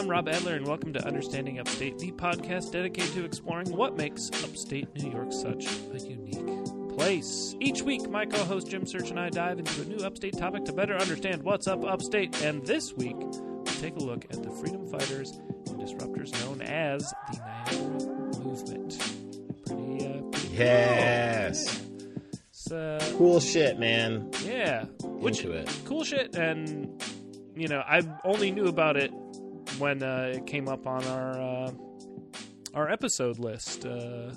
I'm Rob Adler, and welcome to Understanding Upstate, the podcast dedicated to exploring what makes upstate New York such a unique place. Each week, my co-host Jim Search and I dive into a new upstate topic to better understand what's up upstate, and this week, we'll take a look at the freedom fighters and disruptors known as the Niagara Movement. Pretty yes. Cool. Cool shit, man. Yeah. Into it. Cool shit, and, you know, I only knew about it when it came up on our episode list, or,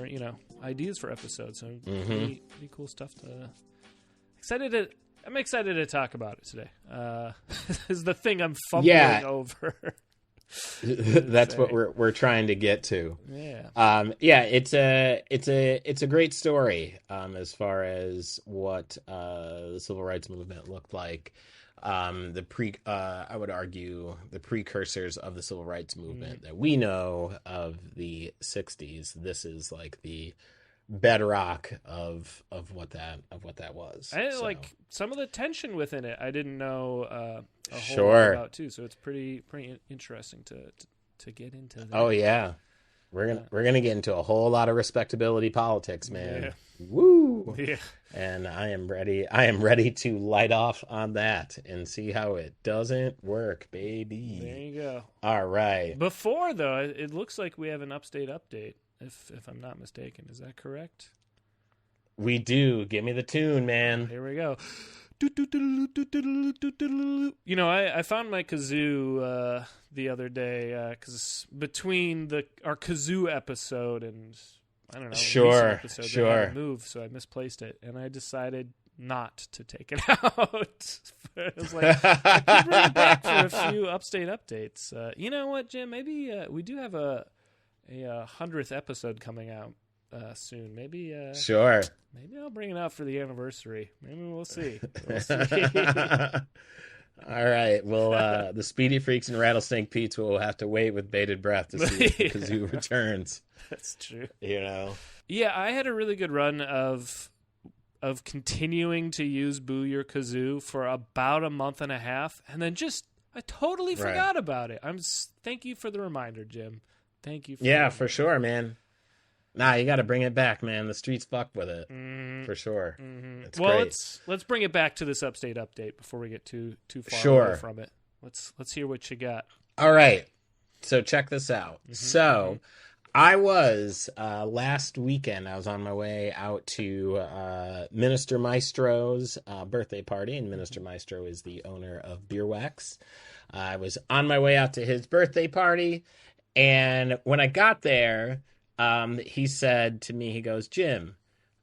you know, ideas for episodes. So pretty cool stuff I'm excited to talk about it today. This is the thing I'm fumbling over. That's what we're trying to get to. Yeah. It's a great story as far as what the civil rights movement looked like. I would argue the precursors of the civil rights movement that we know of the 60s. This is like the bedrock of what that was. And like some of the tension within it, I didn't know a whole Sure. lot about too. So it's pretty interesting to get into that. Oh yeah, we're gonna get into a whole lot of respectability politics, man. Yeah. Woo! Yeah. And I am ready to light off on that and see how it doesn't work, baby. There you go. All right. Before though, it looks like we have an upstate update. If I'm not mistaken, is that correct? We do. Give me the tune, man. Here we go. You know, I found my kazoo the other day because between our kazoo episode and I don't know, sure, episode, they had a move, so I misplaced it, and I decided not to take it out. I was like, I could bring it back for a few upstate updates. You know what, Jim? Maybe we do have a 100th episode coming out soon. Maybe sure. Maybe I'll bring it out for the anniversary. Maybe we'll see. All right. Well, the Speedy Freaks and Rattlesnake Pete's will have to wait with bated breath to see if the kazoo returns. That's true. You know. Yeah, I had a really good run of continuing to use Boo Your Kazoo for about a month and a half, and then I totally forgot about it. Thank you for the reminder, Jim. Thank you. For sure, man. Nah, you got to bring it back, man. The streets fuck with it for sure. It's great. Let's bring it back to this upstate update before we get too far away from it. Let's hear what you got. All right. So check this out. I was last weekend. I was on my way out to Minister Maestro's birthday party, and Minister Maestro is the owner of Beer Wax. I was on my way out to his birthday party, and when I got there, he said to me, he goes, "Jim,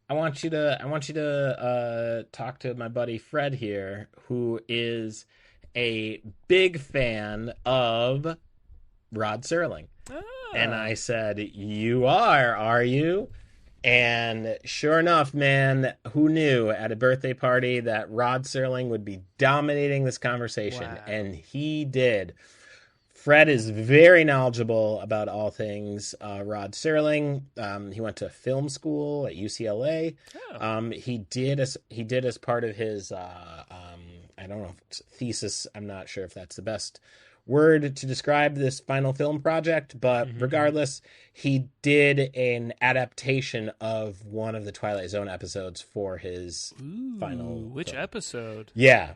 I want you to talk to my buddy Fred here, who is a big fan of Rod Serling." And I said, "You are you?" And sure enough, man, who knew at a birthday party that Rod Serling would be dominating this conversation? Wow. And he did. Fred is very knowledgeable about all things Rod Serling. He went to film school at UCLA. Oh. He did as part of his I don't know, thesis. I'm not sure if that's the best word to describe this final film project, but regardless, he did an adaptation of one of the Twilight Zone episodes for his final which film. Episode? Yeah.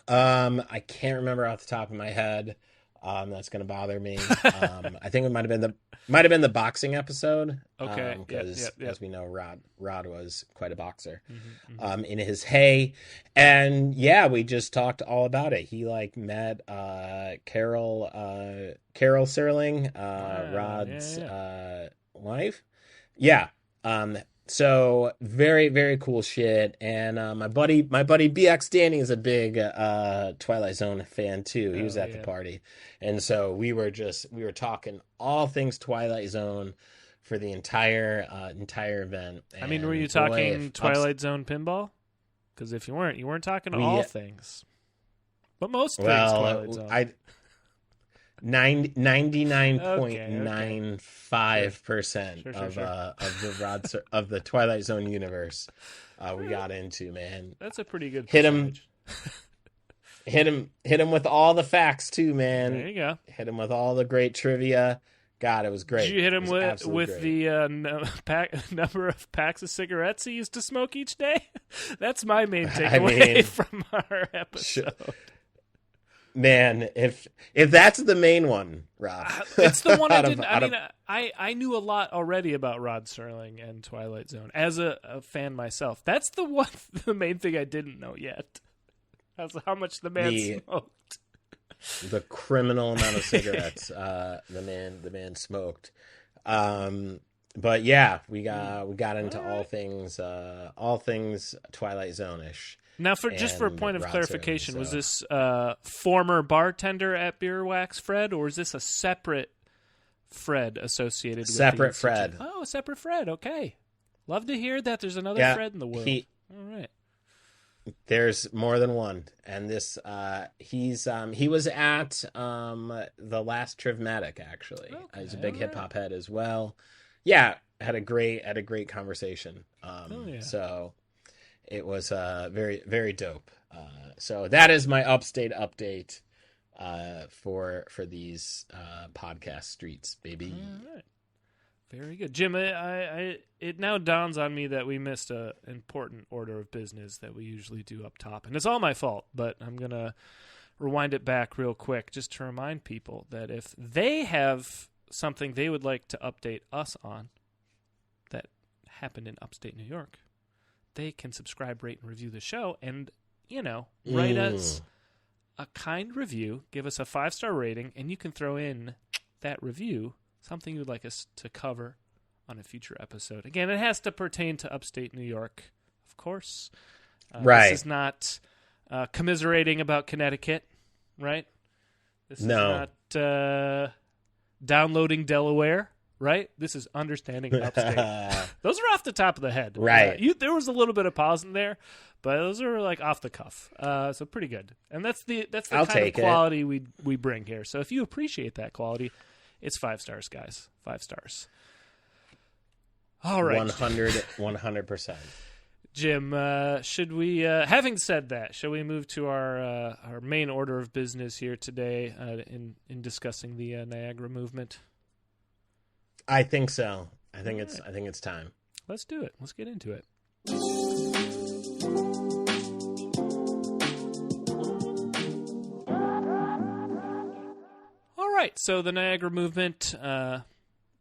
I can't remember off the top of my head. That's going to bother me. I think it might have been the boxing episode. Okay. Because as we know, Rod was quite a boxer in his hay. And yeah, we just talked all about it. He met Carol Serling, Rod's wife. Yeah. So very, very cool shit. And my buddy BX Danny is a big Twilight Zone fan too. He was at the party. And so we were talking all things Twilight Zone for the entire event. And I mean, were you talking Twilight Zone pinball? Because if you weren't talking all things. But most things Twilight Zone. 99.95% of the Twilight Zone universe we got into, man. That's a pretty good hit him. Hit him with all the facts too, man. There you go. Hit him with all the great trivia. God, it was great. Did you hit him with great. the number of packs of cigarettes he used to smoke each day? That's my main takeaway from our episode. Man, if that's the main one, Rob, it's the one I didn't. I knew a lot already about Rod Serling and Twilight Zone as a fan myself. That's the main thing I didn't know yet. That's how much the man smoked. The criminal amount of cigarettes the man smoked. But yeah, we got into all things Twilight Zone-ish. Now, just for a point of clarification, was this former bartender at Beer Wax Fred, or is this a separate Fred associated with separate Fred? Oh, a separate Fred. Okay, love to hear that. There's another Fred in the world. All right. There's more than one, and this he was at the last Trivmatic actually. Okay, he's a big hip hop head as well. Yeah, had a great conversation. So it was very very dope. So that is my upstate update for these podcast streets, baby. All right. Very good, Jim. It now dawns on me that we missed an important order of business that we usually do up top, and it's all my fault. But I'm gonna rewind it back real quick just to remind people that if they have something they would like to update us on that happened in upstate New York, they can subscribe, rate, and review the show, and write us a kind review, give us a 5-star rating, and you can throw in that review. Something you'd like us to cover on a future episode. Again, it has to pertain to upstate New York, of course. Right. This is not commiserating about Connecticut, right? This is not downloading Delaware, right? This is understanding upstate. Those are off the top of the head. Right. There was a little bit of pause in there, but those are like off the cuff. So pretty good. And that's the kind of quality we bring here. So if you appreciate that quality, it's 5 stars, guys. 5 stars. All right. 100%. Jim, should we, having said that, shall we move to our main order of business here today in discussing the Niagara Movement? I think so. I think it's time. Let's do it. Let's get into it. Right, so the Niagara Movement,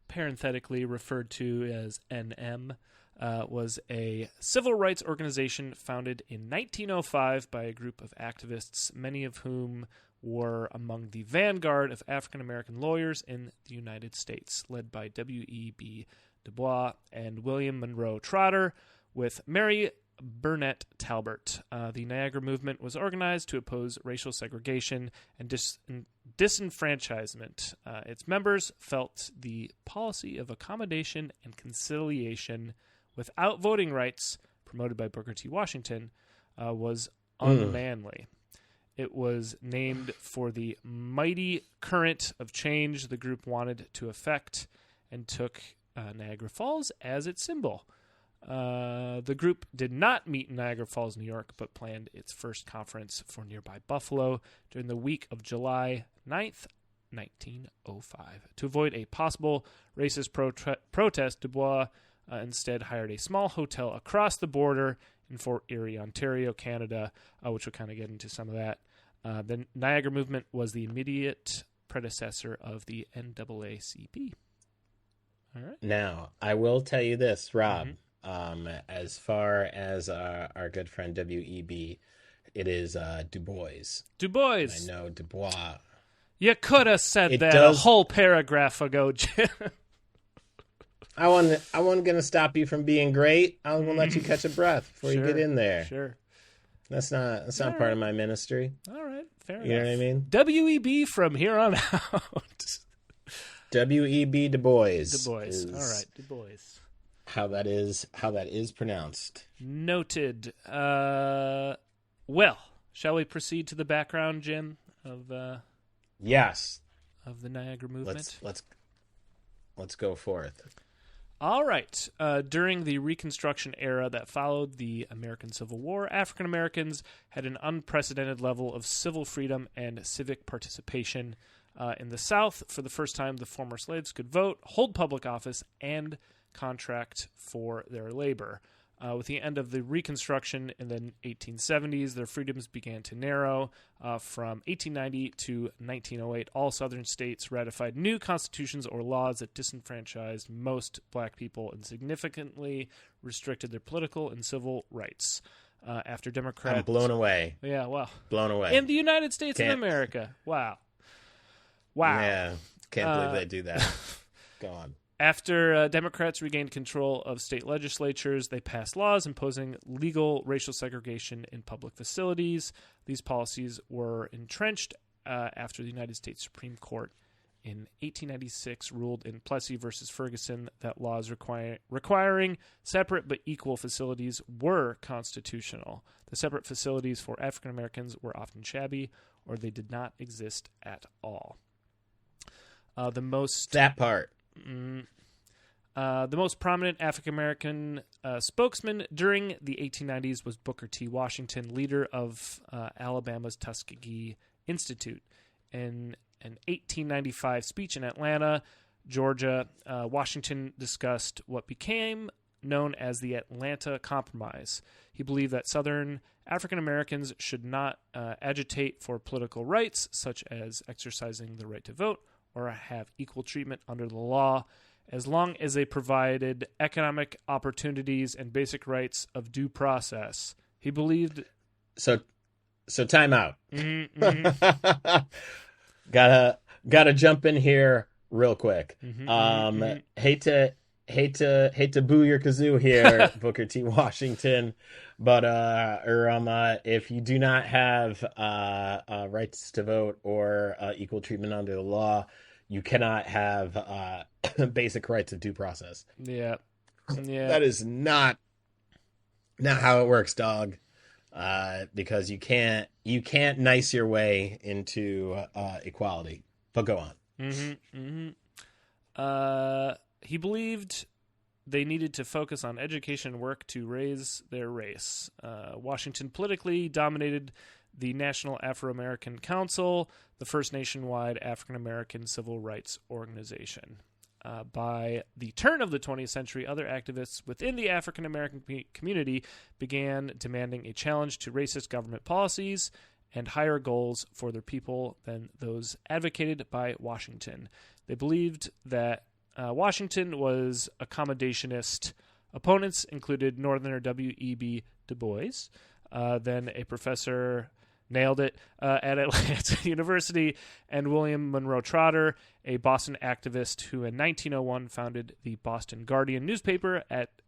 parenthetically referred to as NM, was a civil rights organization founded in 1905 by a group of activists, many of whom were among the vanguard of African-American lawyers in the United States, led by W.E.B. Du Bois and William Monroe Trotter, with Mary Burnett Talbert. The Niagara Movement was organized to oppose racial segregation and disenfranchisement. Its members felt the policy of accommodation and conciliation without voting rights, promoted by Booker T. Washington, was unmanly. It was named for the mighty current of change the group wanted to effect and took Niagara Falls as its symbol. The group did not meet in Niagara Falls, New York, but planned its first conference for nearby Buffalo during the week of July 9th, 1905. To avoid a possible racist protest, Du Bois instead hired a small hotel across the border in Fort Erie, Ontario, Canada, which we'll kind of get into some of that. The Niagara Movement was the immediate predecessor of the NAACP. All right. Now, I will tell you this, Rob. Mm-hmm. As far as our good friend W.E.B., it is Du Bois. Du Bois. And I know Du Bois. You could have said that a whole paragraph ago, Jim. I wasn't going to stop you from being great. I was going to let you catch a breath before you get in there. Sure. That's not part of my ministry. All right. Fair enough. You know what I mean? W.E.B. from here on out. W.E.B. Du Bois. Du Bois. All right. Du Bois. How that is pronounced. Noted. Well, shall we proceed to the background, Jim, of yes, of the Niagara Movement? Let's go forth. All right. During the Reconstruction era that followed the American Civil War, African Americans had an unprecedented level of civil freedom and civic participation. In the South, for the first time, the former slaves could vote, hold public office, and contract for their labor. With the end of the Reconstruction in the 1870s, their freedoms began to narrow. From 1890 to 1908, all Southern states ratified new constitutions or laws that disenfranchised most black people and significantly restricted their political and civil rights. After Democrats... I'm blown away. Yeah, wow. Blown away. In the United States of America. Wow. Yeah, can't believe they do that. Go on. After Democrats regained control of state legislatures, they passed laws imposing legal racial segregation in public facilities. These policies were entrenched after the United States Supreme Court in 1896 ruled in Plessy versus Ferguson that laws requiring separate but equal facilities were constitutional. The separate facilities for African Americans were often shabby, or they did not exist at all. The most prominent African-American spokesman during the 1890s was Booker T. Washington, leader of Alabama's Tuskegee Institute. In an 1895 speech in Atlanta, Georgia, Washington discussed what became known as the Atlanta Compromise. He believed that Southern African-Americans should not agitate for political rights, such as exercising the right to vote or have equal treatment under the law, as long as they provided economic opportunities and basic rights of due process. He believed... So time out. Mm-hmm. Gotta jump in here real quick. Hate to boo your kazoo here, Booker T. Washington, but if you do not have rights to vote or equal treatment under the law, you cannot have basic rights of due process. Yeah. That is not how it works, dog. Because you can't nice your way into equality. But go on. He believed they needed to focus on education and work to raise their race. Washington politically dominated the National Afro-American Council, the first nationwide African-American civil rights organization. By the turn of the 20th century, other activists within the African-American community began demanding a challenge to racist government policies and higher goals for their people than those advocated by Washington. They believed that Washington was accommodationist. Opponents included Northerner W.E.B. Du Bois, then a professor nailed it at Atlanta University, and William Monroe Trotter, a Boston activist who in 1901 founded the Boston Guardian newspaper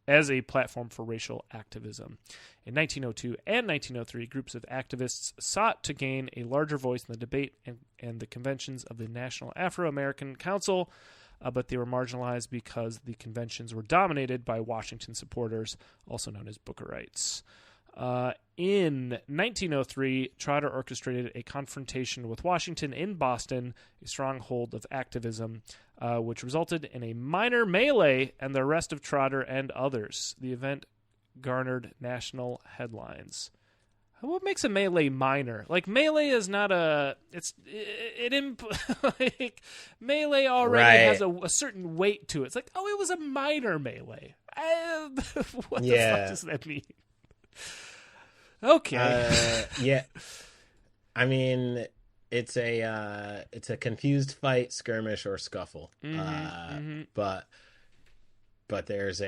as a platform for racial activism. In 1902 and 1903, groups of activists sought to gain a larger voice in the debate and the conventions of the National Afro-American Council, but they were marginalized because the conventions were dominated by Washington supporters, also known as Bookerites. In 1903, Trotter orchestrated a confrontation with Washington in Boston, a stronghold of activism, which resulted in a minor melee and the arrest of Trotter and others. The event garnered national headlines. What makes a melee minor? Like, melee is not a... like, melee already has a certain weight to it. It's like, oh, it was a minor melee. What the fuck does that mean? Okay. Yeah. I mean, it's a confused fight, skirmish, or scuffle. But there's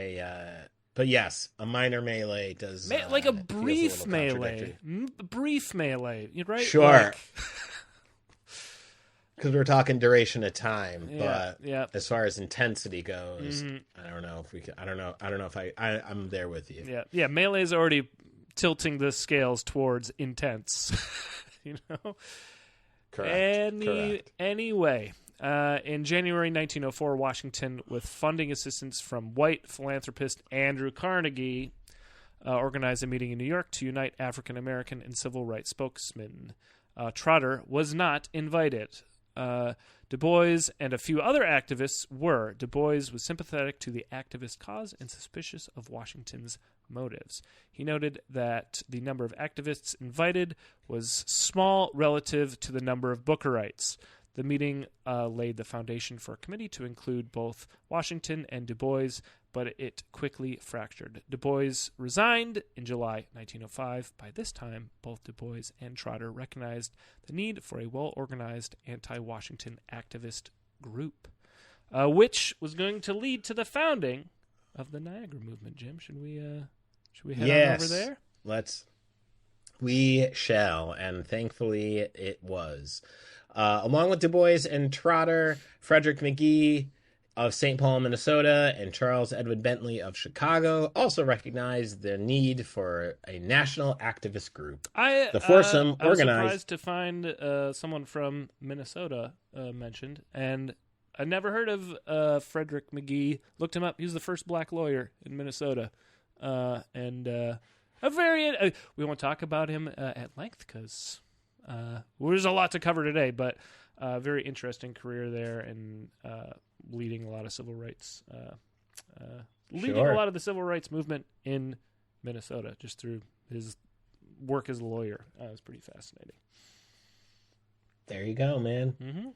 but yes, a minor melee does like a brief melee. Brief melee, right? Sure. Because we're talking duration of time, but as far as intensity goes, I don't know if we can. I don't know if I'm there with you. Yeah. Melee is already tilting the scales towards intense. Correct. Anyway, in January 1904, Washington, with funding assistance from white philanthropist Andrew Carnegie, organized a meeting in New York to unite African American and civil rights spokesmen. Trotter was not invited. Du Bois and a few other activists were. Du Bois was sympathetic to the activist cause and suspicious of Washington's motives. He noted that the number of activists invited was small relative to the number of Bookerites. The meeting laid the foundation for a committee to include both Washington and Du Bois, but it quickly fractured. Du Bois resigned in July 1905. By this time, both Du Bois and Trotter recognized the need for a well-organized anti-Washington activist group, which was going to lead to the founding of the Niagara Movement. Jim, should we head on over there? We shall, and thankfully it was. Along with Du Bois and Trotter, Frederick McGee of St. Paul, Minnesota, and Charles Edward Bentley of Chicago also recognized the need for a national activist group. The foursome I was organized. surprised to find someone from Minnesota mentioned, and I never heard of Frederick McGee. Looked him up. He was the first black lawyer in Minnesota, and we won't talk about him at length because there's a lot to cover today, but very interesting career there and leading a lot of civil rights, leading a lot of the civil rights movement in Minnesota just through his work as a lawyer. It was pretty fascinating. There you go, man. Mm-hmm.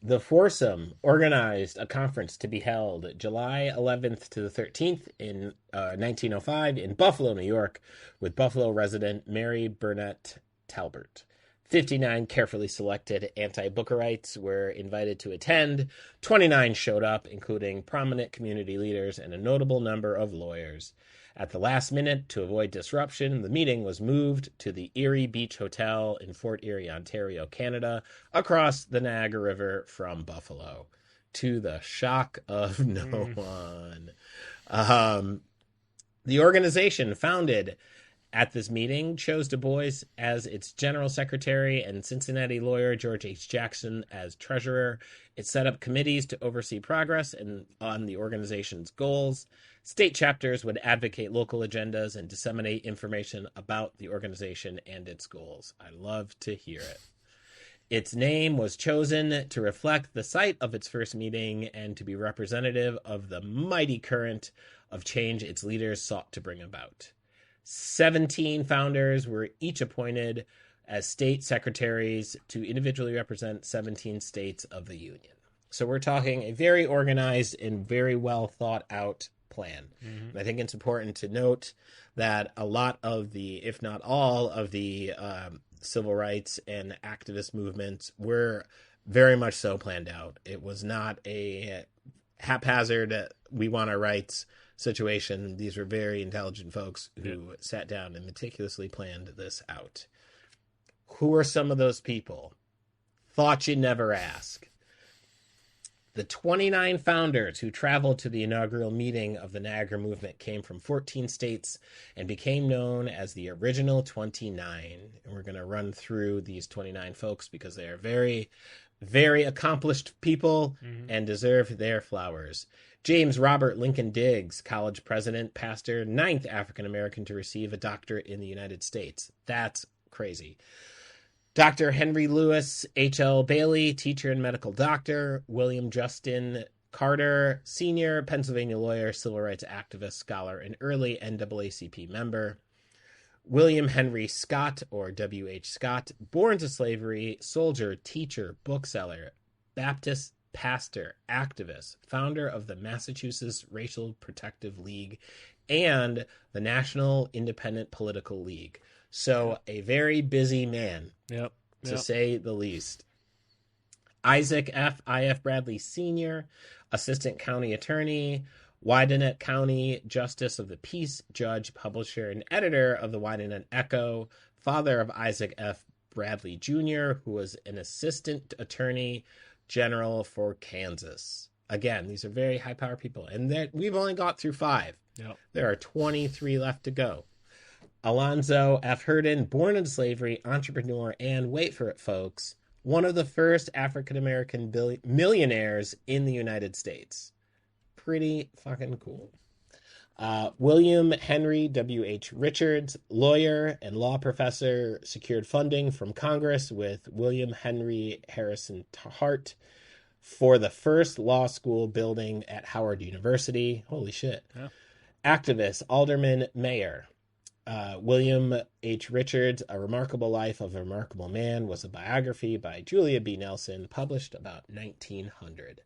The foursome organized a conference to be held July 11th to the 13th in 1905 in Buffalo, New York, with Buffalo resident Mary Burnett Talbert. 59 carefully selected anti-Bookerites were invited to attend. 29 showed up, including prominent community leaders and a notable number of lawyers. At the last minute, to avoid disruption, the meeting was moved to the Erie Beach Hotel in Fort Erie, Ontario, Canada, across the Niagara River from Buffalo, to the shock of no one. The organization, founded at this meeting, chose Du Bois as its general secretary and Cincinnati lawyer George H. Jackson as treasurer. It set up committees to oversee progress and on the organization's goals. State chapters would advocate local agendas and disseminate information about the organization and its goals. I love to hear it. Its name was chosen to reflect the site of its first meeting and to be representative of the mighty current of change its leaders sought to bring about. 17 founders were each appointed as state secretaries to individually represent 17 states of the Union. So we're talking a very organized and very well thought out plan. Mm-hmm. I think it's important to note that a lot of the, if not all of the civil rights and activist movements were very much so planned out. It was not a haphazard, we want our rights situation. These were very intelligent folks who sat down and meticulously planned this out. Who are some of those people? Thought you'd never ask. The 29 founders who traveled to the inaugural meeting of the Niagara Movement came from 14 states and became known as the Original 29. And we're going to run through these 29 folks because they are very, very accomplished people and deserve their flowers. James Robert Lincoln Diggs, college president, pastor, 9th African-American to receive a doctorate in the United States. That's crazy. Dr. Henry Louis H.L. Bailey, teacher and medical doctor. William Justin Carter, senior, Pennsylvania lawyer, civil rights activist, scholar, and early NAACP member. William Henry Scott, or W.H. Scott, born to slavery, soldier, teacher, bookseller, Baptist pastor, activist, founder of the Massachusetts Racial Protective League and the National Independent Political League. So a very busy man, to say the least. Isaac F. I.F. Bradley Sr., assistant county attorney, Widenet County Justice of the Peace, judge, publisher, and editor of the Widenet Echo, father of Isaac F. Bradley Jr., who was an assistant attorney general for Kansas. Again, these are very high-power people, and we've only got through 5. There are 23 left to go. Alonzo F. Herndon, born into slavery, entrepreneur, and wait for it, folks, one of the first African-American millionaires in the United States. Pretty fucking cool. William Henry W.H. Richards, lawyer and law professor, secured funding from Congress with William Henry Harrison Hart for the first law school building at Howard University. Holy shit. Yeah. Activist, alderman, mayor. William H. Richards, A Remarkable Life of a Remarkable Man, was a biography by Julia B. Nelson, published about 1900.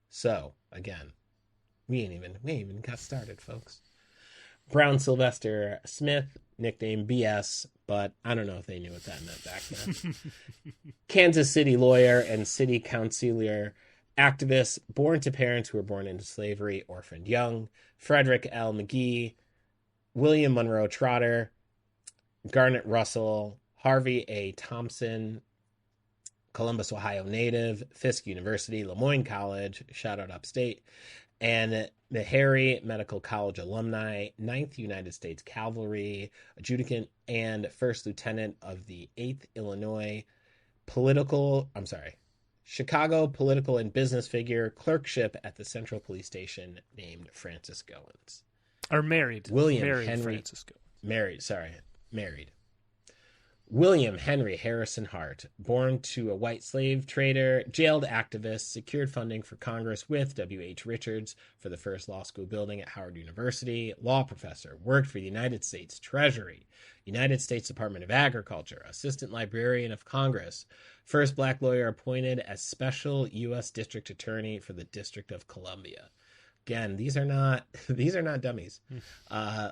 So, again, we ain't even got started, folks. Brown Sylvester Smith, nickname BS, but I don't know if they knew what that meant back then. Kansas City lawyer and city councilor, activist, born to parents who were born into slavery, orphaned young. Frederick L. McGee, William Monroe Trotter, Garnet Russell, Harvey A. Thompson, Columbus, Ohio native, Fisk University, Lemoyne College, shout out upstate, and Meharry Medical College alumni, 9th United States Cavalry, adjutant and first lieutenant of the 8th Illinois Chicago political and business figure, clerkship at the Central Police Station, named Francis Goins. Or married. William married Henry. Francis Goins. Married. William Henry Harrison Hart, born to a white slave trader, jailed activist, secured funding for Congress with W.H. Richards for the first law school building at Howard University, law professor, worked for the United States Treasury, United States Department of Agriculture, assistant librarian of Congress, first black lawyer appointed as special U.S. District Attorney for the District of Columbia. Again, these are not dummies.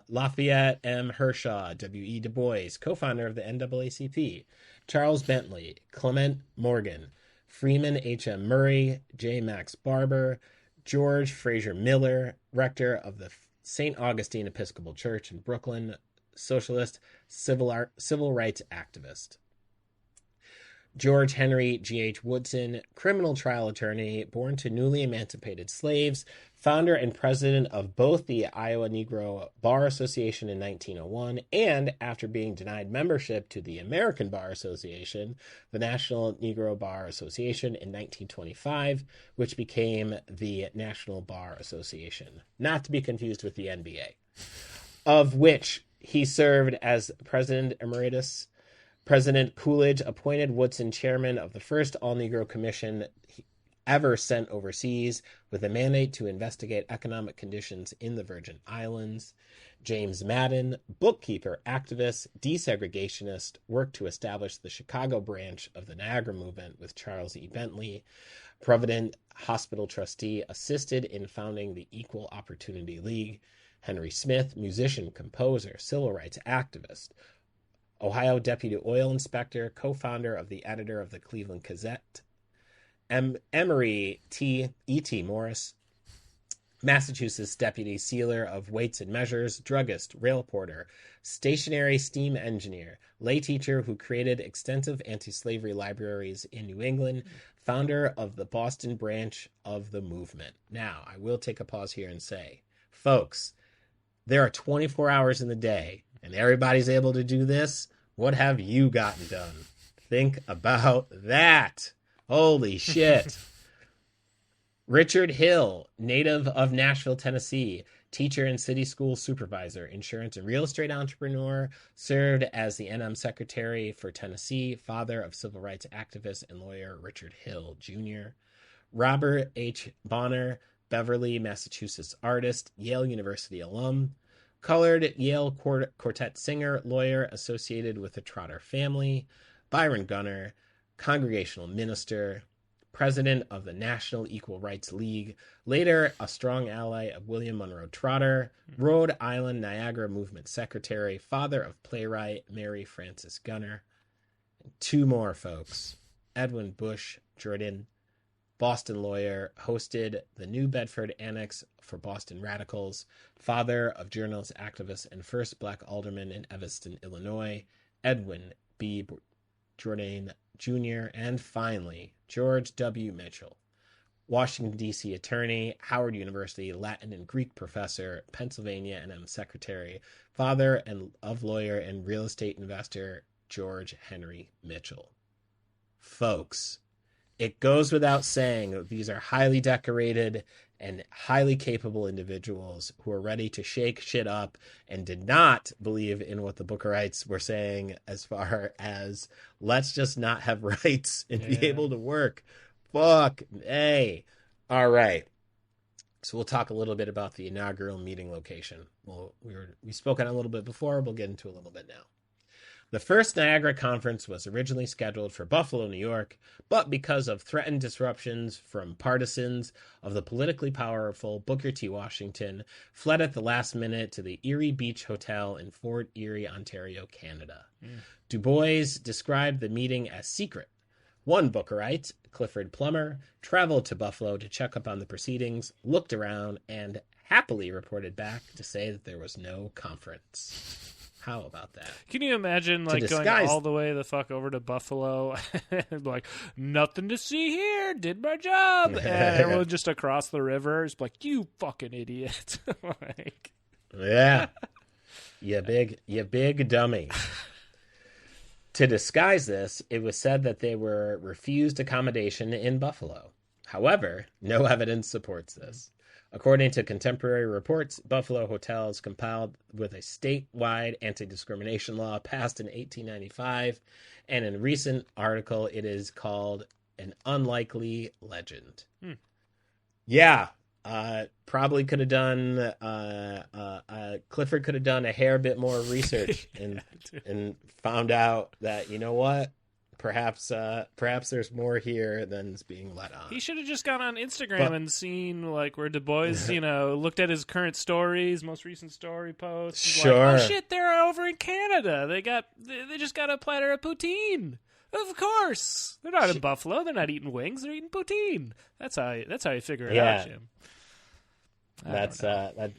Lafayette M. Hershaw, W.E. Du Bois, co-founder of the NAACP, Charles Bentley, Clement Morgan, Freeman H.M. Murray, J. Max Barber, George Fraser Miller, rector of the St. Augustine Episcopal Church in Brooklyn, socialist, civil rights activist. George Henry G.H. Woodson, criminal trial attorney, born to newly emancipated slaves, founder and president of both the Iowa Negro Bar Association in 1901, and after being denied membership to the American Bar Association, the National Negro Bar Association in 1925, which became the National Bar Association, not to be confused with the NBA, of which he served as president emeritus. President Coolidge appointed Woodson chairman of the first all-Negro commission ever sent overseas with a mandate to investigate economic conditions in the Virgin Islands. James Madden, bookkeeper, activist, desegregationist, worked to establish the Chicago branch of the Niagara Movement with Charles E. Bentley. Provident Hospital trustee, assisted in founding the Equal Opportunity League. Henry Smith, musician, composer, civil rights activist. Ohio Deputy Oil Inspector, co-founder of the editor of the Cleveland Gazette. Emory E.T. Morris, Massachusetts Deputy Sealer of Weights and Measures, druggist, rail porter, stationary steam engineer, lay teacher who created extensive anti-slavery libraries in New England, founder of the Boston branch of the movement. Now, I will take a pause here and say, folks, there are 24 hours in the day, and everybody's able to do this. What have you gotten done? Think about that. Holy shit. Richard Hill, native of Nashville, Tennessee, teacher and city school supervisor, insurance and real estate entrepreneur, served as the NM secretary for Tennessee, father of civil rights activist and lawyer Richard Hill, Jr. Robert H. Bonner, Beverly, Massachusetts artist, Yale University alum, colored Yale quartet singer, lawyer associated with the Trotter family, Byron Gunner, congregational minister, president of the National Equal Rights League, later a strong ally of William Monroe Trotter, Rhode Island Niagara Movement secretary, father of playwright Mary Frances Gunner. And two more folks, Edwin Bush Jordan, Boston lawyer, hosted the New Bedford Annex for Boston Radicals, father of journalist, activist, and first black alderman in Evanston, Illinois, Edwin B. Jordan Jr., and finally, George W. Mitchell, Washington, D.C. attorney, Howard University Latin and Greek professor, Pennsylvania NM secretary, father of lawyer and real estate investor George Henry Mitchell. Folks, it goes without saying that these are highly decorated and highly capable individuals who are ready to shake shit up and did not believe in what the Bookerites were saying as far as let's just not have rights and be able to work. Fuck. Hey. All right. So we'll talk a little bit about the inaugural meeting location. We spoke on it a little bit before. We'll get into a little bit now. The first Niagara Conference was originally scheduled for Buffalo, New York, but because of threatened disruptions from partisans of the politically powerful Booker T. Washington, fled at the last minute to the Erie Beach Hotel in Fort Erie, Ontario, Canada. Du Bois described the meeting as secret. One Bookerite, Clifford Plummer, traveled to Buffalo to check up on the proceedings, looked around, and happily reported back to say that there was no conference. How about that? Can you imagine going all the way the fuck over to Buffalo and like, nothing to see here, did my job, and everyone just across the river is like, you fucking idiot. Like, yeah, you big dummy. To disguise this, it was said that they were refused accommodation in Buffalo. However, no evidence supports this. According to contemporary reports, Buffalo hotels compiled with a statewide anti-discrimination law passed in 1895, and in a recent article, it is called an unlikely legend. Yeah, probably could have done, Clifford could have done a hair bit more research and found out that, you know what? Perhaps there's more here than is being let on. He should have just gone on Instagram and seen like where Du Bois, looked at his current stories, most recent story posts. Sure. Like, oh shit, they're over in Canada. They just got a platter of poutine. Of course, they're not in Buffalo. They're not eating wings. They're eating poutine. That's how you figure it out, Jim.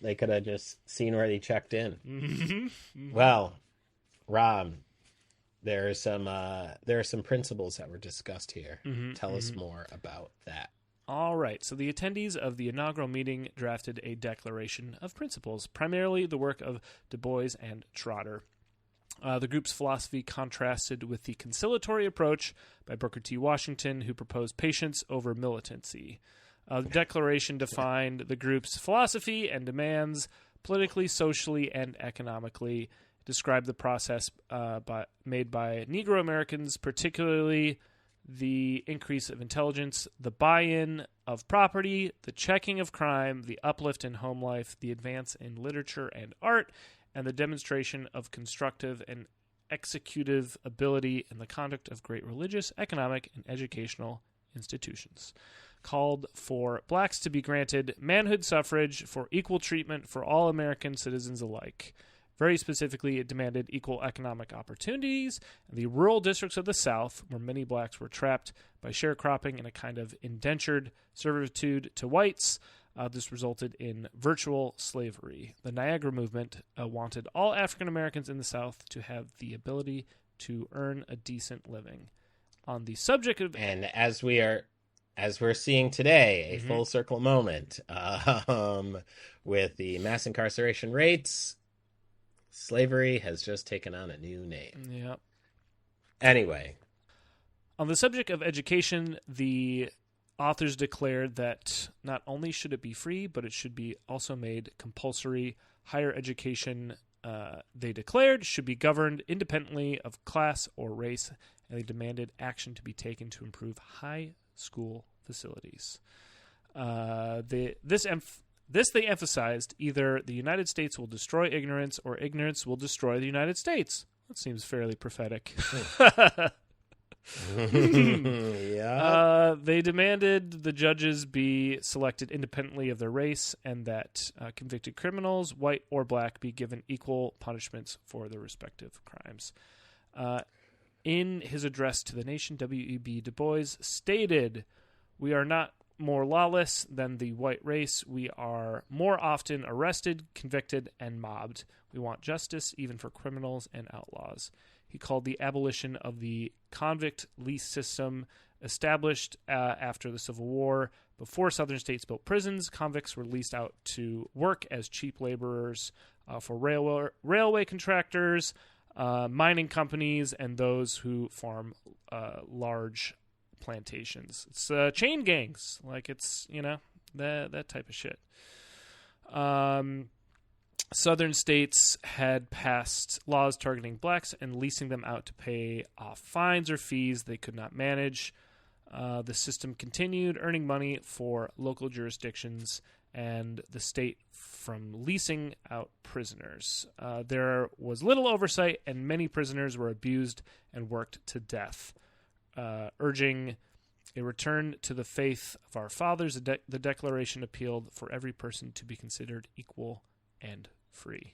They could have just seen where they checked in. Mm-hmm. Well, Rob, there are some principles that were discussed here. Tell us more about that. All right. So the attendees of the inaugural meeting drafted a declaration of principles, primarily the work of Du Bois and Trotter. The group's philosophy contrasted with the conciliatory approach by Booker T. Washington, who proposed patience over militancy. The declaration defined the group's philosophy and demands politically, socially, and economically, described the process made by Negro Americans, particularly the increase of intelligence, the buy-in of property, the checking of crime, the uplift in home life, the advance in literature and art, and the demonstration of constructive and executive ability in the conduct of great religious, economic, and educational institutions. Called for blacks to be granted manhood suffrage for equal treatment for all American citizens alike. Very specifically, it demanded equal economic opportunities in the rural districts of the South, where many blacks were trapped by sharecropping and a kind of indentured servitude to whites. This resulted in virtual slavery. The Niagara Movement wanted all African Americans in the South to have the ability to earn a decent living. On the subject of... And as we're seeing today, a full circle moment with the mass incarceration rates, slavery has just taken on a new name. Yep. Anyway. On the subject of education, the authors declared that not only should it be free, but it should be also made compulsory. Higher education, they declared, should be governed independently of class or race, and they demanded action to be taken to improve high school facilities. This they emphasized: either the United States will destroy ignorance, or ignorance will destroy the United States. That seems fairly prophetic. Yeah. They demanded the judges be selected independently of their race, and that convicted criminals, white or black, be given equal punishments for their respective crimes. In his address to the nation, W.E.B. Du Bois stated, "We are not more lawless than the white race. We are more often arrested, convicted, and mobbed. We want justice even for criminals and outlaws." He called the abolition of the convict lease system established after the Civil War. Before Southern states built prisons, convicts were leased out to work as cheap laborers for railway contractors, mining companies, and those who farm large plantations. It's chain gangs. Like, it's, that type of shit. Southern states had passed laws targeting blacks and leasing them out to pay off fines or fees they could not manage. The system continued earning money for local jurisdictions and the state from leasing out prisoners. There was little oversight, and many prisoners were abused and worked to death. Urging a return to the faith of our fathers, the Declaration appealed for every person to be considered equal and free.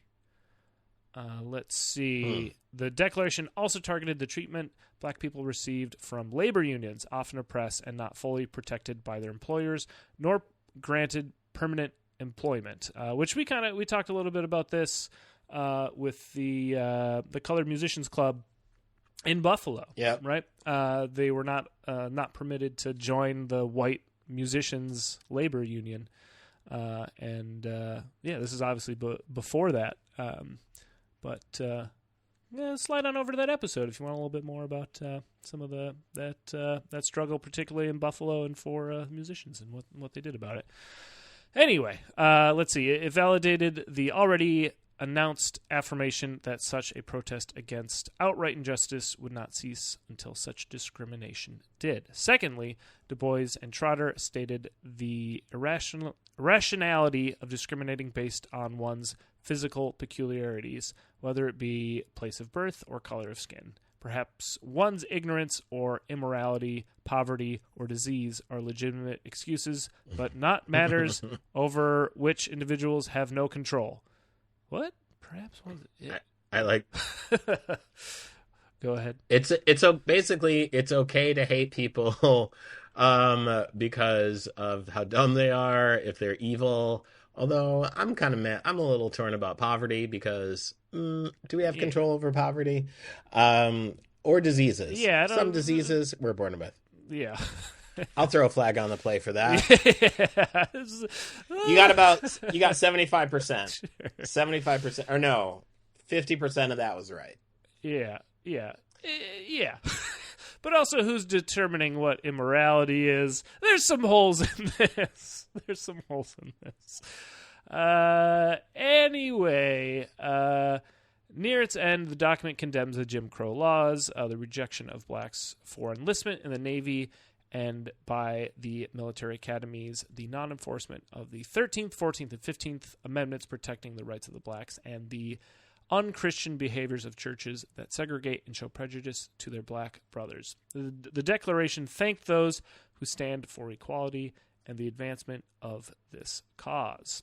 Let's see. The Declaration also targeted the treatment black people received from labor unions, often oppressed and not fully protected by their employers, nor granted permanent employment. Which we talked a little bit about this with the Colored Musicians Club in Buffalo. Yeah. Right. They were not permitted to join the white musicians labor union. This is obviously before that. Slide on over to that episode if you want a little bit more about some of that struggle, particularly in Buffalo and for musicians and what they did about it. Anyway, let's see. It validated the already announced affirmation that such a protest against outright injustice would not cease until such discrimination did. Secondly, Du Bois and Trotter stated the irrationality of discriminating based on one's physical peculiarities, whether it be place of birth or color of skin. Perhaps one's ignorance or immorality, poverty, or disease are legitimate excuses, but not matters over which individuals have no control. What? Perhaps one's... I like... Go ahead. Basically, it's okay to hate people because of how dumb they are, if they're evil. Although I'm kind of mad. I'm a little torn about poverty because do we have control over poverty? Or diseases? Yeah, some diseases we're born with. Yeah. I'll throw a flag on the play for that. Yeah. You got 75%. Sure. 75%, or no, 50% of that was right. Yeah. But also, who's determining what immorality is? There's some holes in this. Anyway, near its end, the document condemns the Jim Crow laws, the rejection of blacks for enlistment in the Navy, and by the military academies, the non-enforcement of the 13th, 14th, and 15th Amendments protecting the rights of the blacks, and the unchristian behaviors of churches that segregate and show prejudice to their black brothers. The Declaration thanked those who stand for equality and the advancement of this cause.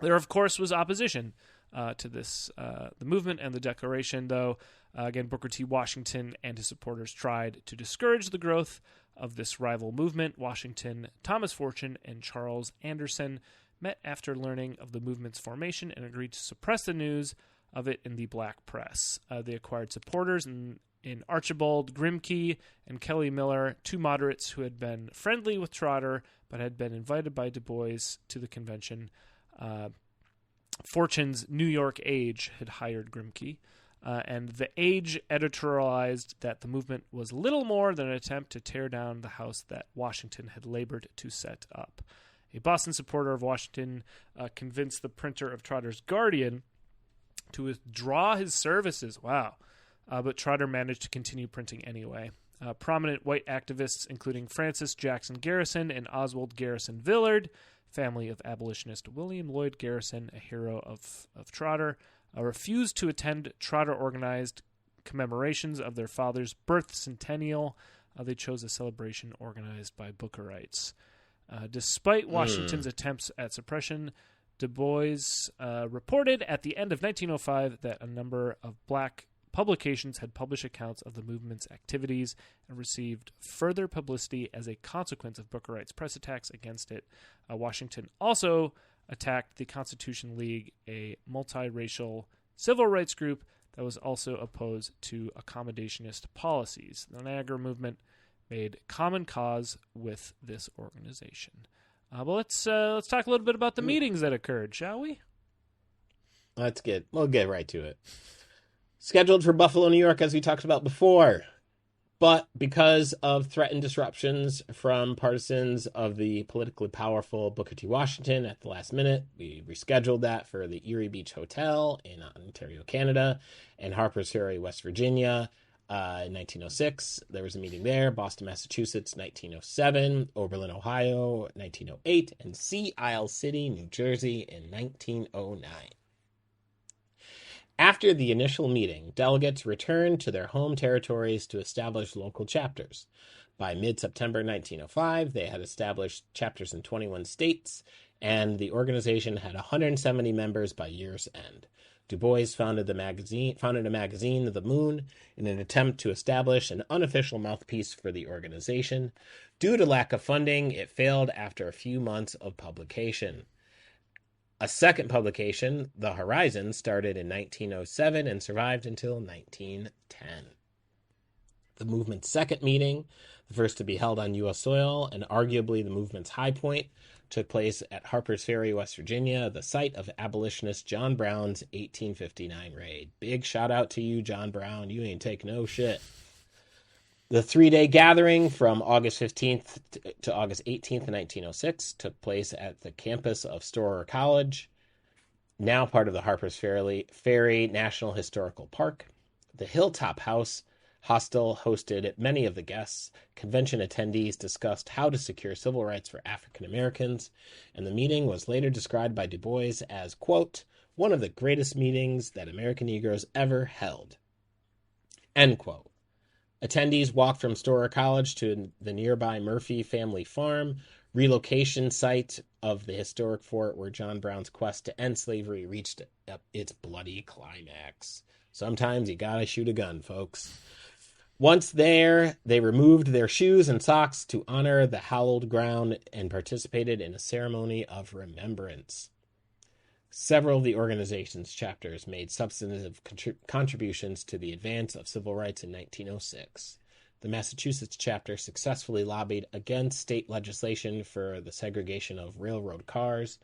There, of course, was opposition to this, the movement and the Declaration, though. Again, Booker T. Washington and his supporters tried to discourage the growth of this rival movement. Washington, Thomas Fortune, and Charles Anderson met after learning of the movement's formation and agreed to suppress the news of it in the black press. They acquired supporters in Archibald Grimke and Kelly Miller, two moderates who had been friendly with Trotter but had been invited by Du Bois to the convention. Fortune's New York Age had hired Grimke, and the Age editorialized that the movement was little more than an attempt to tear down the house that Washington had labored to set up. A Boston supporter of Washington convinced the printer of Trotter's Guardian to withdraw his services. Wow. But Trotter managed to continue printing anyway. Prominent white activists, including Francis Jackson Garrison and Oswald Garrison Villard, family of abolitionist William Lloyd Garrison, a hero of Trotter, refused to attend Trotter-organized commemorations of their father's birth centennial. They chose a celebration organized by Bookerites. Despite Washington's attempts at suppression, Du Bois reported at the end of 1905 that a number of black publications had published accounts of the movement's activities and received further publicity as a consequence of Bookerites' press attacks against it. Washington also attacked the Constitution League, a multiracial civil rights group that was also opposed to accommodationist policies. The Niagara Movement made common cause with this organization. But let's talk a little bit about the meetings that occurred, shall we? Let's we'll get right to it. Scheduled for Buffalo, New York, as we talked about before. But because of threatened disruptions from partisans of the politically powerful Booker T. Washington at the last minute, we rescheduled that for the Erie Beach Hotel in Ontario, Canada, and Harpers Ferry, West Virginia. In 1906, there was a meeting there. Boston, Massachusetts, 1907. Oberlin, Ohio, 1908. And Sea Isle City, New Jersey, in 1909. After the initial meeting, delegates returned to their home territories to establish local chapters. By mid-September 1905, they had established chapters in 21 states, and the organization had 170 members by year's end. Du Bois founded a magazine, The Moon, in an attempt to establish an unofficial mouthpiece for the organization. Due to lack of funding, it failed after a few months of publication. A second publication, The Horizon, started in 1907 and survived until 1910. The movement's second meeting, the first to be held on U.S. soil and arguably the movement's high point, took place at Harpers Ferry, West Virginia, the site of abolitionist John Brown's 1859 raid. Big shout out to you, John Brown. You ain't take no shit. The three-day gathering from August 15th to August 18th, 1906 took place at the campus of Storer College, now part of the Harpers Ferry National Historical Park. The Hilltop House Hostel hosted many of the guests. Convention attendees discussed how to secure civil rights for African Americans, and the meeting was later described by Du Bois as, quote, one of the greatest meetings that American Negroes ever held, end quote. Attendees walked from Storer College to the nearby Murphy family farm, relocation site of the historic fort where John Brown's quest to end slavery reached its bloody climax. Sometimes you gotta shoot a gun, folks. Once there, they removed their shoes and socks to honor the hallowed ground and participated in a ceremony of remembrance. Several of the organization's chapters made substantive contributions to the advance of civil rights in 1906. The Massachusetts chapter successfully lobbied against state legislation for the segregation of railroad cars,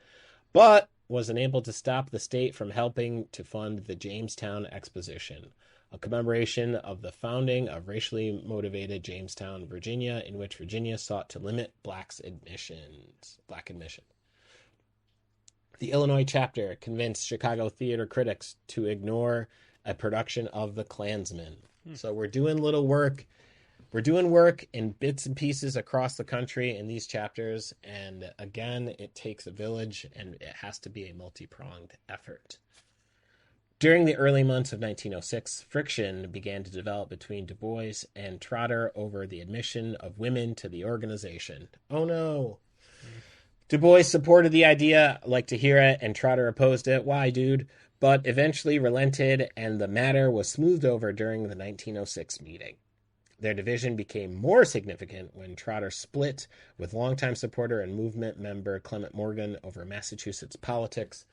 but was unable to stop the state from helping to fund the Jamestown Exposition, a commemoration of the founding of racially motivated Jamestown, Virginia, in which Virginia sought to limit black admission. The Illinois chapter convinced Chicago theater critics to ignore a production of The Klansman. So we're doing little work. We're doing work in bits and pieces across the country in these chapters. And again, it takes a village and it has to be a multi-pronged effort. During the early months of 1906, friction began to develop between Du Bois and Trotter over the admission of women to the organization. Oh no! Du Bois supported the idea, like to hear it, and Trotter opposed it. Why, dude? But eventually relented, and the matter was smoothed over during the 1906 meeting. Their division became more significant when Trotter split with longtime supporter and movement member Clement Morgan over Massachusetts politics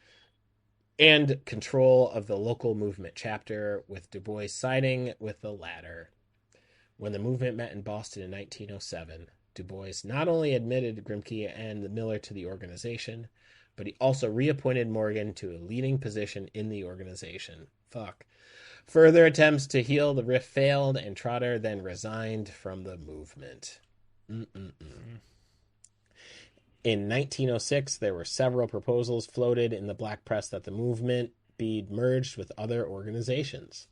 and control of the local movement chapter, with Du Bois siding with the latter. When the movement met in Boston in 1907, Du Bois not only admitted Grimke and Miller to the organization, but he also reappointed Morgan to a leading position in the organization. Further attempts to heal the rift failed, and Trotter then resigned from the movement. In 1906, there were several proposals floated in the black press that the movement be merged with other organizations.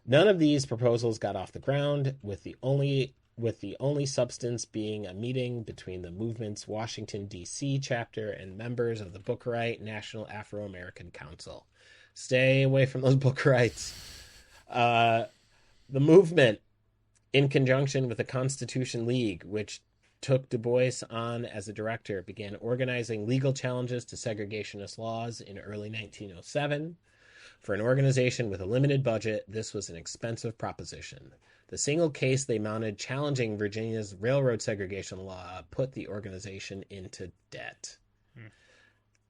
None of these proposals got off the ground, with the only substance being a meeting between the movement's Washington, D.C. chapter and members of the Bookerite National Afro-American Council. Stay away from those Bookerites. The movement, in conjunction with the Constitution League, which took Du Bois on as a director, began organizing legal challenges to segregationist laws in early 1907. For an organization with a limited budget, this was an expensive proposition. The single case they mounted challenging Virginia's railroad segregation law put the organization into debt.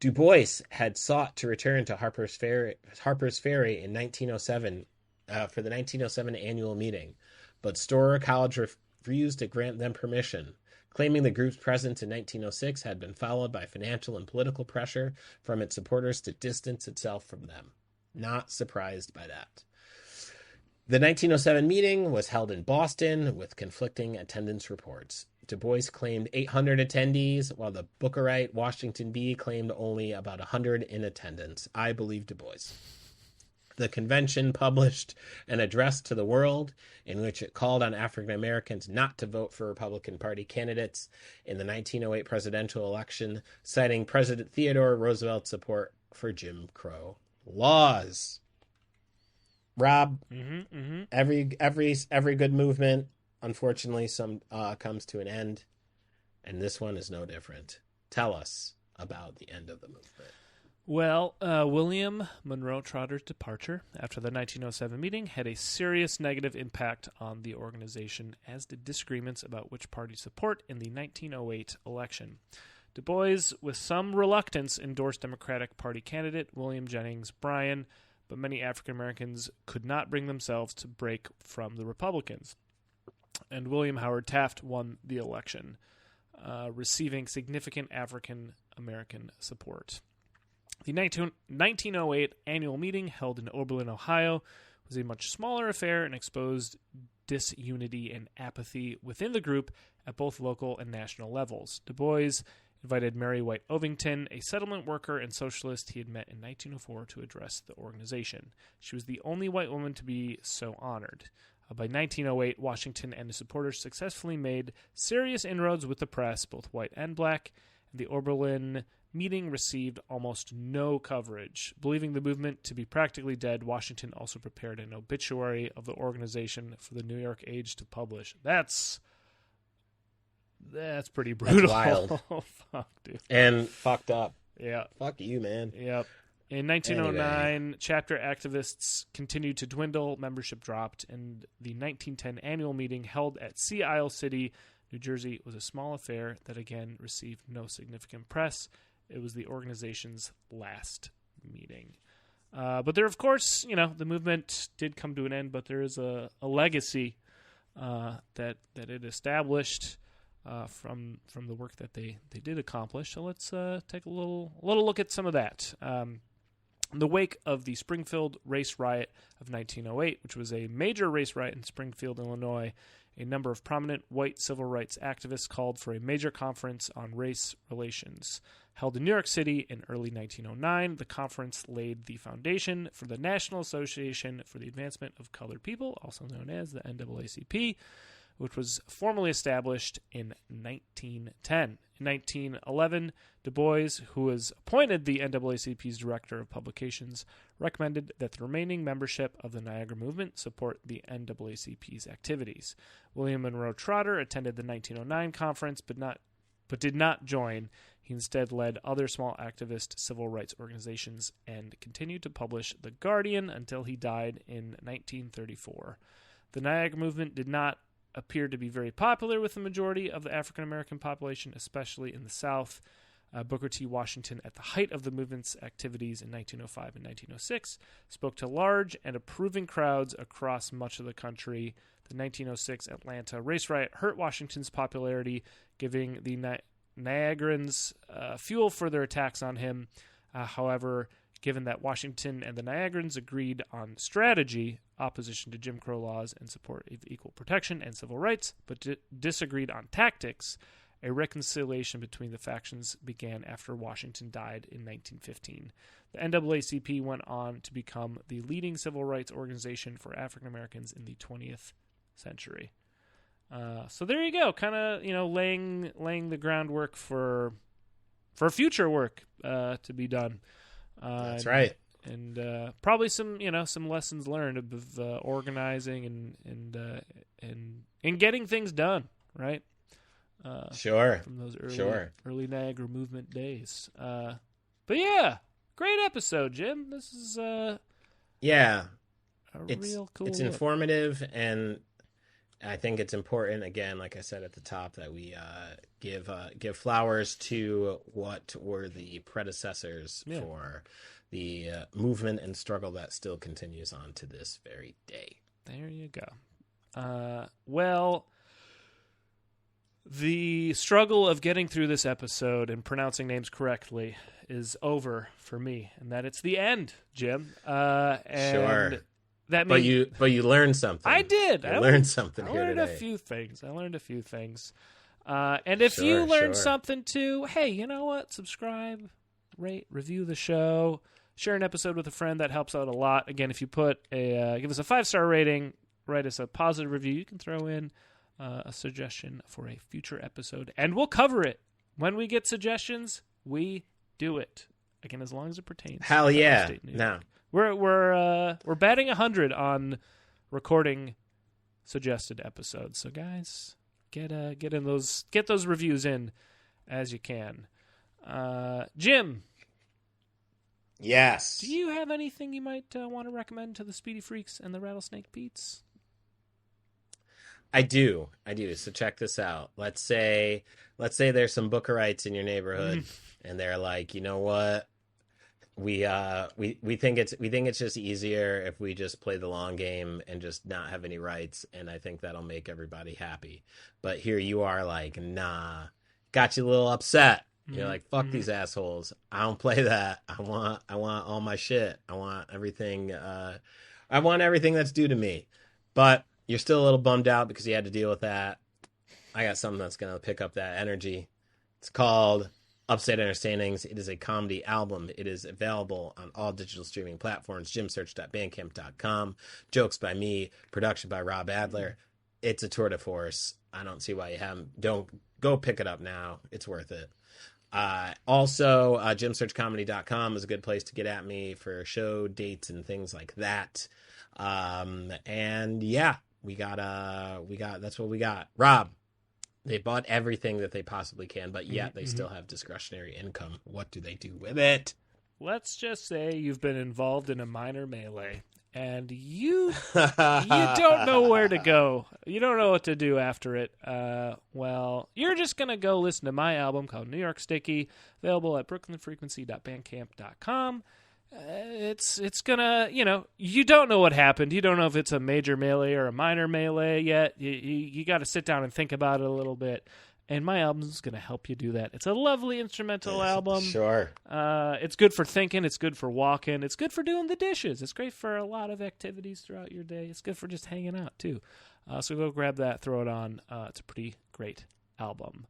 Du Bois had sought to return to Harpers Ferry in 1907 for the 1907 annual meeting, but Storer College refused to grant them permission, claiming the group's presence in 1906 had been followed by financial and political pressure from its supporters to distance itself from them. Not surprised by that. The 1907 meeting was held in Boston with conflicting attendance reports. Du Bois claimed 800 attendees, while the Bookerite Washington Bee claimed only about 100 in attendance. I believe Du Bois. The convention published an address to the world in which it called on African Americans not to vote for Republican Party candidates in the 1908 presidential election, citing President Theodore Roosevelt's support for Jim Crow laws. Rob, every good movement, unfortunately, some comes to an end, and this one is no different. Tell us about the end of the movement. Well, William Monroe Trotter's departure after the 1907 meeting had a serious negative impact on the organization, as did disagreements about which party support in the 1908 election. Du Bois, with some reluctance, endorsed Democratic Party candidate William Jennings Bryan, but many African Americans could not bring themselves to break from the Republicans. And William Howard Taft won the election, receiving significant African American support. The 1908 annual meeting, held in Oberlin, Ohio, was a much smaller affair and exposed disunity and apathy within the group at both local and national levels. Du Bois invited Mary White Ovington, a settlement worker and socialist he had met in 1904, to address the organization. She was the only white woman to be so honored. By 1908, Washington and his supporters successfully made serious inroads with the press, both white and black, and the Oberlin meeting received almost no coverage. Believing the movement to be practically dead, Washington also prepared an obituary of the organization for the New York Age to publish. That's pretty brutal. That's wild. Fuck, dude. And fucked up. Yeah. Fuck you, man. Yep. In 1909, chapter activists continued to dwindle, membership dropped, and the 1910 annual meeting held at Sea Isle City, New Jersey, was a small affair that again received no significant press. It was the organization's last meeting. But there, of course, the movement did come to an end, but there is a legacy that it established from the work that they did accomplish. So let's take a little look at some of that. In the wake of the Springfield race riot of 1908, which was a major race riot in Springfield, Illinois, a number of prominent white civil rights activists called for a major conference on race relations. Held in New York City in early 1909, the conference laid the foundation for the National Association for the Advancement of Colored People, also known as the NAACP, which was formally established in 1910. In 1911, Du Bois, who was appointed the NAACP's Director of Publications, recommended that the remaining membership of the Niagara Movement support the NAACP's activities. William Monroe Trotter attended the 1909 conference, but did not join. He instead led other small activist civil rights organizations and continued to publish The Guardian until he died in 1934. The Niagara Movement did not appear to be very popular with the majority of the African American population, especially in the South. Booker T. Washington, at the height of the movement's activities in 1905 and 1906, spoke to large and approving crowds across much of the country. The 1906 Atlanta race riot hurt Washington's popularity, giving the Niagarans fuel for their attacks on him. However, given that Washington and the Niagarans agreed on strategy, opposition to Jim Crow laws, and support of equal protection and civil rights, but disagreed on tactics, a reconciliation between the factions began after Washington died in 1915. The NAACP went on to become the leading civil rights organization for African Americans in the 20th century. So there you go, kind of laying the groundwork for future work to be done. That's right. And probably some lessons learned of organizing and getting things done, right? Sure. From those early Niagara Movement days. But yeah, great episode, Jim. This is real cool. It's informative, and I think it's important, again, like I said at the top, that we give flowers to what were the predecessors for the movement and struggle that still continues on to this very day. There you go. Well, the struggle of getting through this episode and pronouncing names correctly is over for me, and that it's the end, Jim. Sure. that But you learned something. I did. I learned something I here learned today. a few things. And if you learned something too, hey, you know what? Subscribe, rate, review the show, share an episode with a friend. That helps out a lot. Again, if you put give us a 5-star rating, write us a positive review, you can throw in a suggestion for a future episode, and we'll cover it. When we get suggestions, we do it. Again, as long as it pertains. Hell yeah! Upstate New No, York. We're batting 100 on recording suggested episodes. So guys, get those reviews in as you can. Jim, yes. do you have anything you might want to recommend to the Speedy Freaks and the Rattlesnake Pete's? I do. So check this out. Let's say there's some Bookerites in your neighborhood, and they're like, you know what? We think it's just easier if we just play the long game and just not have any rights, and I think that'll make everybody happy. But here you are, like, nah, got you a little upset. You're like, fuck these assholes. I don't play that. I want all my shit. I want everything. I want everything that's due to me. But you're still a little bummed out because you had to deal with that. I got something that's going to pick up that energy. It's called Upstate Understandings. It is a comedy album. It is available on all digital streaming platforms, jimsearch.bandcamp.com. Jokes by me, production by Rob Adler. It's a tour de force. I don't see why you haven't. Don't go pick it up now. It's worth it. Also, jimsearchcomedy.com is a good place to get at me for show dates and things like that. And yeah, we got that's what we got. Rob, they bought everything that they possibly can, but yet they still have discretionary income. What do they do with it? Let's just say you've been involved in a minor melee, and you don't know where to go. You don't know what to do after it. Well, you're just going to go listen to my album called New York Sticky, available at brooklynfrequency.bandcamp.com. It's gonna, you don't know what happened. You don't know if it's a major melee or a minor melee yet. You got to sit down and think about it a little bit. And my album's going to help you do that. It's a lovely instrumental album. Sure. It's good for thinking. It's good for walking. It's good for doing the dishes. It's great for a lot of activities throughout your day. It's good for just hanging out, too. So go grab that, throw it on. It's a pretty great album.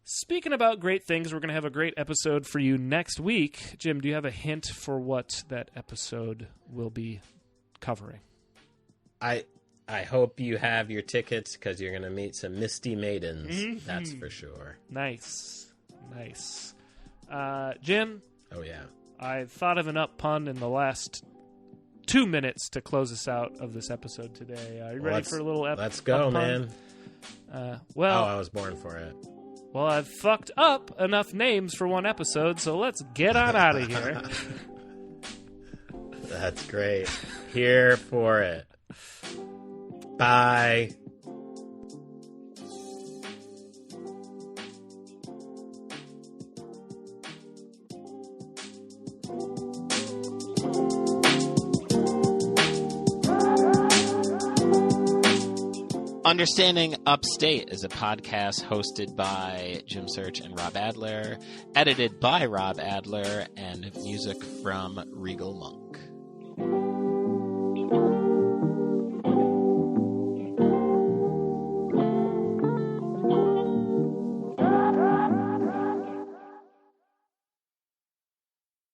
Speaking about great things, we're going to have a great episode for you next week. Jim, do you have a hint for what that episode will be covering? I hope you have your tickets because you're going to meet some misty maidens. That's for sure. Nice. Jim? Oh, yeah. I thought of an up pun in the last 2 minutes to close us out of this episode today. Are you ready for a little Let's go, up man. I was born for it. Well, I've fucked up enough names for one episode, so let's get on out of here. That's great. Here for it. Bye. Understanding Upstate is a podcast hosted by Jim Search and Rob Adler, edited by Rob Adler, and music from Regal Monk.